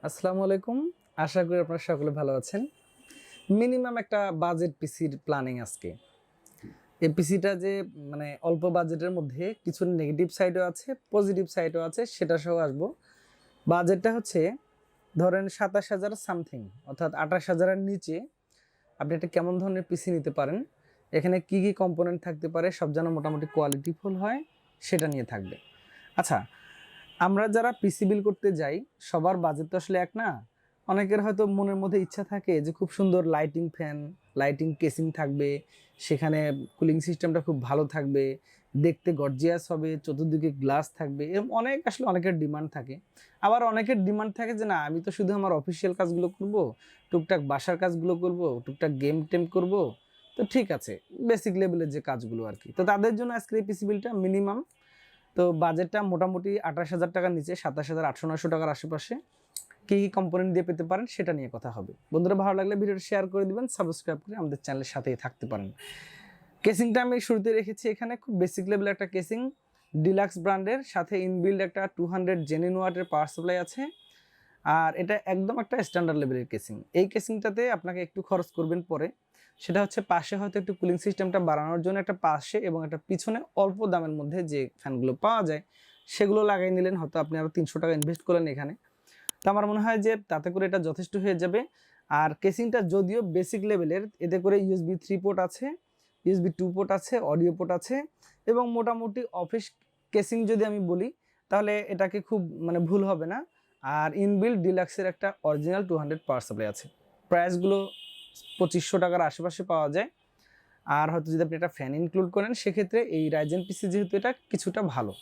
আসসালামু আলাইকুম। আশা করি আপনারা সকলে ভালো আছেন। মিনিমাম একটা বাজেট পিসির প্ল্যানিং আজকে। এই পিসিটা যে মানে অল্প বাজেটের মধ্যে কিছু নেগেটিভ সাইডও আছে, পজিটিভ সাইডও আছে সেটা সহ আসবো। বাজেটটা হচ্ছে ধরেন ২৭,০০০ সামথিং অর্থাৎ ২৮,০০০ এর নিচে আপনি একটা কেমন ধরনের পিসি নিতে পারেন। এখানে কি, কি কম্পোনেন্ট থাকতে পারে সব যেন মোটামুটি কোয়ালিটিফুল হয় সেটা নিয়ে থাকবে। আচ্ছা, আমরা যারা পিসি বিল করতে যাই সবার বাজেট তো আসলে এক না। অনেকের হয়তো মনের মধ্যে ইচ্ছা থাকে যে খুব সুন্দর লাইটিং ফ্যান, লাইটিং কেসিং থাকবে, সেখানে কুলিং সিস্টেমটা খুব ভালো থাকবে, দেখতে গর্জিয়াস হবে, চতুর্দিকে গ্লাস থাকবে, এরকম অনেক আসলে অনেকের ডিমান্ড থাকে। আবার অনেকের ডিমান্ড থাকে যে না আমি তো শুধু আমার অফিসিয়াল কাজগুলো করব, টুকটাক বাসার কাজগুলো করব, টুকটাক গেম টেম করব, তো ঠিক আছে, বেসিক লেভেলের যে কাজগুলো আর কি। তো তাদের জন্য আজকে এই পিসি বিলটা মিনিমাম, তো বাজেটটা মোটামুটি ২৮,০০০ টাকার নিচে, ২৭,৮০০-৯০০ টাকার আশেপাশে কী কী কম্পোনেন্ট দিয়ে পেতে পারেন সেটা নিয়ে কথা হবে। বন্ধুরা ভালো লাগলে ভিডিওটা শেয়ার করে দিবেন, সাবস্ক্রাইব করে আমাদের চ্যানেলের সাথেই থাকতে পারেন। কেসিংটা আমি শুরুতে রেখেছি এখানে খুব বেসিক লেভেলের একটা কেসিং, ডিলাক্স ব্র্যান্ডের, সাথে ইনবিল্ড একটা 200 জেনুইন ওয়াটের পাওয়ার সাপ্লাই আছে। আর এটা একদম একটা স্ট্যান্ডার্ড লেভেলের কেসিং। এই কেসিংটাতে আপনাকে একটু খরচ করবেন পরে, সেটা হচ্ছে পাশে হয়তো একটু কুলিং সিস্টেমটা বাড়ানোর জন্য একটা পাশে এবং একটা পিছনে অল্প দামের মধ্যে যে ফ্যানগুলো পাওয়া যায় সেগুলো লাগাই নিলেন, হয়তো আপনি আরও 300 টাকা ইনভেস্ট করলেন এখানে। তো আমার মনে হয় যে তাতে করে এটা যথেষ্ট হয়ে যাবে। আর কেসিংটা যদিও বেসিক লেভেলের, এতে করে ইউএসবি 3 পোর্ট আছে, ইউএসবি 2 পোর্ট আছে, অডিও পোর্ট আছে এবং মোটামুটি অফিস কেসিং যদি আমি বলি তাহলে এটাকে খুব মানে ভুল হবে না। আর ইনবিল্ড ডিলাক্সের একটা অরিজিনাল 200 পাওয়ার সাপ্লাই আছে। প্রাইসগুলো ২৫০০ টাকার আশেপাশে পাওয়া যায়। আর হয়তো যদি আপনি একটা ফ্যান ইনক্লুড করেন সেক্ষেত্রে এই রাইজেন পিসি যেহেতু এটা কিছুটা ভালো,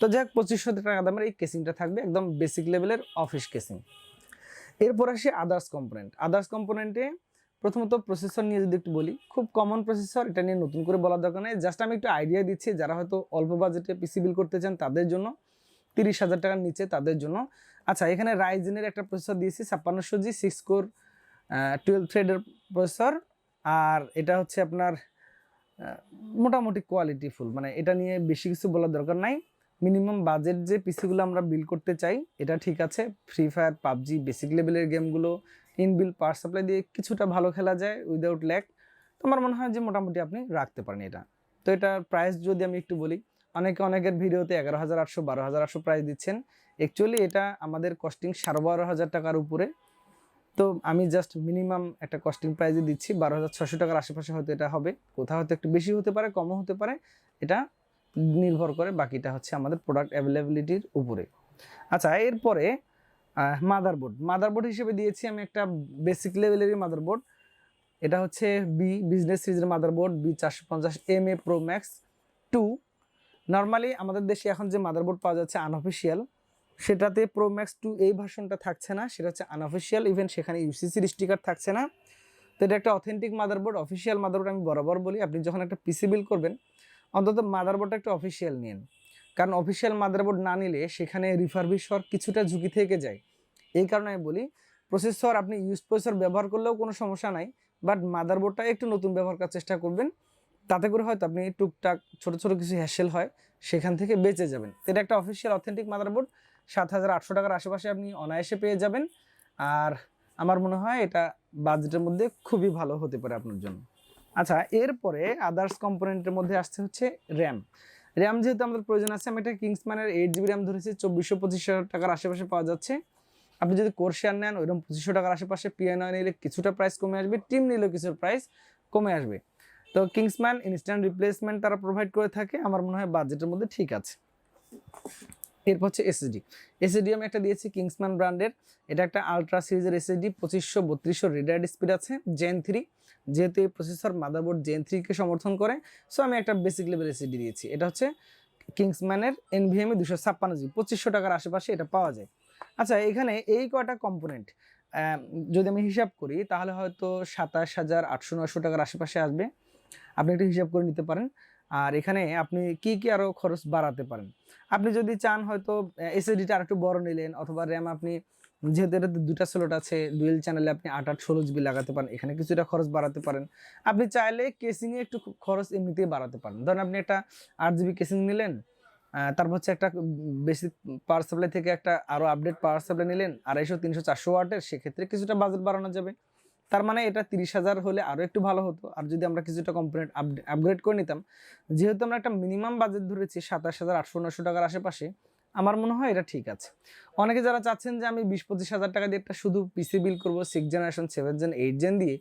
তো যাই হোক ২৫০০ টাকা দামের এই কেসিংটা থাকবে, একদম বেসিক লেভেলের অফিস কেসিং। এরপর আসি আদার্স কম্পোনেন্ট। আদার্স কম্পোনেন্টে প্রথমত প্রসেসর নিয়ে যদি একটু বলি, খুব কমন প্রসেসর, এটা নিয়ে নতুন করে বলার দরকার নেই, জাস্ট আমি একটু আইডিয়া দিচ্ছি যারা হয়তো অল্প বাজেটে পিসি বিল করতে চান তাদের জন্য, ৩০,০০০ টাকার নিচে তাদের জন্য। আচ্ছা, এখানে রাইজেনের একটা প্রসেসর দিয়েছি ৫৬০০G 6 কোর 12 থ্রেডের প্রসেসর। আর এটা হচ্ছে আপনার মোটামুটি কোয়ালিটিফুল, মানে এটা নিয়ে বেশি কিছু বলার দরকার নাই। মিনিমাম বাজেট যে পিসিগুলো আমরা বিল করতে চাই এটা ঠিক আছে। ফ্রি ফায়ার, পাবজি, বেসিক লেভেলের গেমগুলো ইনবিল পাওয়ার সাপ্লাই দিয়ে কিছুটা ভালো খেলা যায় উইদাউট ল্যাগ। তো আমার মনে হয় যে মোটামুটি আপনি রাখতে পারেন এটা। তো এটার প্রাইস যদি আমি একটু বলি, অনেকের ভিডিওতে ১১,৮০০, ১২,৮০০ প্রাইস দিচ্ছেন। অ্যাকচুয়ালি এটা আমাদের কস্টিং ১২,৫০০ টাকার উপরে। তো আমি জাস্ট মিনিমাম একটা কস্টিং প্রাইসে দিচ্ছি ১২,৬০০ টাকার আশেপাশে, হয়তো এটা হবে, কোথাও হয়তো একটু বেশি হতে পারে, কমও হতে পারে, এটা নির্ভর করে, বাকিটা হচ্ছে আমাদের প্রোডাক্ট অ্যাভেলেবিলিটির উপরে। আচ্ছা, এরপরে মাদারবোর্ড হিসেবে দিয়েছি আমি একটা বেসিক লেভেলেরই মাদারবোর্ড। এটা হচ্ছে বিজনেস সিরিজের motherboard B450MA Pro Max 2। Normally আমাদের দেশে এখন যে মাদারবোর্ড পাওয়া যাচ্ছে আনঅফিসিয়াল, সেটাতে প্রো ম্যাক্স 2 এই ভার্সনটা থাকছে না, সেটা হচ্ছে আনঅফিসিয়াল, ইভেন সেখানে ইউসিসির স্টিকার থাকছে না। তো এটা একটা অথেন্টিক মাদারবোর্ড, অফিসিয়াল মাদারবোর্ড। আমি বরাবর বলি আপনি যখন একটা পিসি বিল করবেন অন্তত মাদারবোর্ডটা একটা অফিসিয়াল নিন, কারণ অফিসিয়াল মাদারবোর্ড না নিলে সেখানে রিফারবিশ হওয়ার কিছুটা ঝুঁকি থেকে যায়। এই কারণে আমি বলি প্রসেসর আপনি ইউজ প্রসেসর ব্যবহার করলেও কোনো সমস্যা নাই, বাট মাদারবোর্ডটা একটু নতুন ব্যবহার করার চেষ্টা করবেন, তাতে করে হয়তো আপনি টুকটাক ছোট ছোট কিছু হ্যাসেল হয় সেখান থেকে বেঁচে যাবেন। এটা একটা অফিসিয়াল অথেন্টিক মাদারবোর্ড, ৭,৮০০ টাকার আশেপাশে আপনি অনায়াসে পেয়ে যাবেন। আর আমার মনে হয় এটা বাজেটের মধ্যে খুবই ভালো হতে পারে আপনার জন্য। আচ্ছা, এরপরে আদার্স কম্পোনেন্টের মধ্যে আসছে হচ্ছে র্যাম। র্যাম যেহেতু আমাদের প্রয়োজন আছে, আমি একটা কিংসম্যানের 8GB র্যাম ধরেছি, ২৪০০-২৫০০ টাকার আশেপাশে পাওয়া যাচ্ছে। আপনি যদি কোর্সিয়ার নেন ওইরকম ২৫০০ টাকার আশেপাশে, পিএনআই নিলে কিছুটা প্রাইস কমে আসবে, টিম নিলেও কিছু প্রাইস কমে আসবে। তো কিংসম্যান ইনস্ট্যান্ট রিপ্লেসমেন্ট তারা প্রোভাইড করে থাকে, আমার মনে হয় বাজেটের মধ্যে ঠিক আছে। এরপর হচ্ছে এসএসডি আমি একটা দিয়েছি কিংসম্যান ব্র্যান্ডের, এটা একটা আলট্রা সিরিজের এসএসডি, 2500-3200 রিডাইড স্পিড আছে, জেন 3। যেহেতু এই প্রসেসর মাদারবোর্ড জেন 3-কে সমর্থন করে, সো আমি একটা বেসিক লেভেল এসএসডি দিয়েছি। এটা হচ্ছে কিংসম্যানের NVMe 256GB, 2500 টাকার আশেপাশে এটা পাওয়া যায়। আচ্ছা, এখানে এই কয়টা কম্পোনেন্ট যদি আমি হিসাব করি তাহলে হয়তো ২৭,৮০০-৯০০ টাকার আশেপাশে আসবে, আপনি একটু হিসাব করে নিতে পারেন। আর এখানে আপনি কি কি আরও খরচ বাড়াতে পারেন, আপনি যদি চান হয়তো এসএসডিটা আর একটু বড় নিলেন, অথবা র্যাম আপনি যেহেতু এটাতে দুটা স্লট আছে ডুয়েল চ্যানেলে আপনি ৮/৮ 16GB লাগাতে পারেন, এখানে কিছুটা খরচ বাড়াতে পারেন। আপনি চাইলে কেসিংয়ে একটু খরচ এমনিতেই বাড়াতে পারেন। ধরেন আপনি একটা 8GB কেসিং নিলেন, তারপর হচ্ছে একটা বেসিক পাওয়ার সাপ্লাই থেকে একটা আরও আপডেট পাওয়ার সাপ্লাই নিলেন 250, 300, 400 ওয়াটের, সেক্ষেত্রে কিছুটা বাজেট বাড়ানো যাবে। তার মানে এটা 30,000 হলে আরও একটু ভালো হতো। আর যদি আমরা কিছুটা কম্পোনেন্ট আপগ্রেড করে নিতাম, যেহেতু আমরা একটা মিনিমাম বাজেট ধরেছি 27,800-900 টাকার আশেপাশে, আমার মনে হয় এটা ঠিক আছে। অনেকে যারা চাচ্ছেন যে আমি 20-25 হাজার টাকা দিয়ে একটা শুধু পিসি বিল করবো 6 জেনারেশন, 7 জেন, 8 জেন দিয়ে,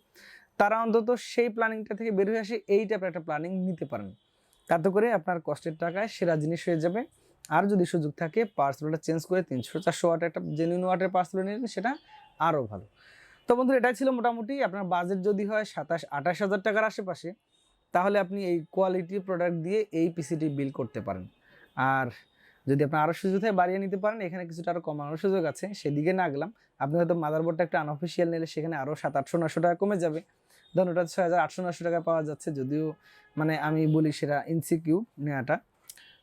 তারা অন্তত সেই প্ল্যানিংটা থেকে বের হয়ে আসে এই টাইপের একটা প্ল্যানিং নিতে পারেন। তাতে করে আপনার কষ্টের টাকায় সেরা জিনিস হয়ে যাবে। আর যদি সুযোগ থাকে পাওয়ার সাপ্লাইটা চেঞ্জ করে 300-400 ওয়াটের একটা জেনুইন ওয়াটের পাওয়ার সাপ্লাই নিলেন, সেটা আরও ভালো। তো বন্ধুরা, এটাই ছিল মোটামুটি। আপনার বাজেট যদি হয় 27-28 হাজার টাকার আশেপাশে, তাহলে আপনি এই কোয়ালিটি প্রোডাক্ট দিয়ে এই পিসিটি বিল করতে পারেন। আর যদি আপনার আরও সুযোগ থাকে বাড়িয়ে নিতে পারেন, এখানে কিছুটা আরও কমানোর সুযোগ আছে, সেদিকে না গেলাম। আপনি হয়তো মাদারবোর্ডটা একটা আনঅফিসিয়াল নিলে সেখানে আরও 700-800 টাকা কমে যাবে। ধরুন ওটা 6,800-900 টাকা পাওয়া যাচ্ছে, যদিও মানে আমি বলি সেটা ইনসিকিউ নেওয়াটা,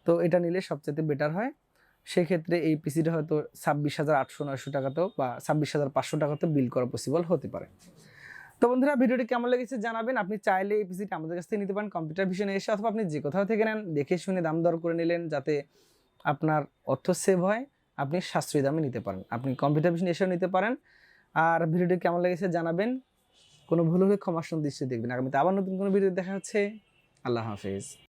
তো এটা নিলে সবচেয়ে বেটার হয়। সেক্ষেত্রে এই পিসিটা হয়তো 26,800-900 টাকাতেও বা 26,500 টাকাতেও বিল করা পসিবল হতে পারে। তো বন্ধুরা, ভিডিওটি কেমন লেগেছে জানাবেন। আপনি চাইলে এই পিসিটা আমাদের কাছ থেকে নিতে পারেন কম্পিউটার ভিশনে এসে, অথবা আপনি যে কোথাও থেকে নেন দেখে শুনে দাম দর করে নিলেন, যাতে আপনার অর্থ সেভ হয়, আপনি সাশ্রয়ী দামে নিতে পারেন। আপনি কম্পিউটার ভিশনে এসেও নিতে পারেন। আর ভিডিওটি কেমন লেগেছে জানাবেন। কোনো ভুল হলে ক্ষমার দৃষ্টি দেখবেন। আগামীতে আবার নতুন কোনো ভিডিও দেখা হচ্ছে। আল্লাহ হাফেজ।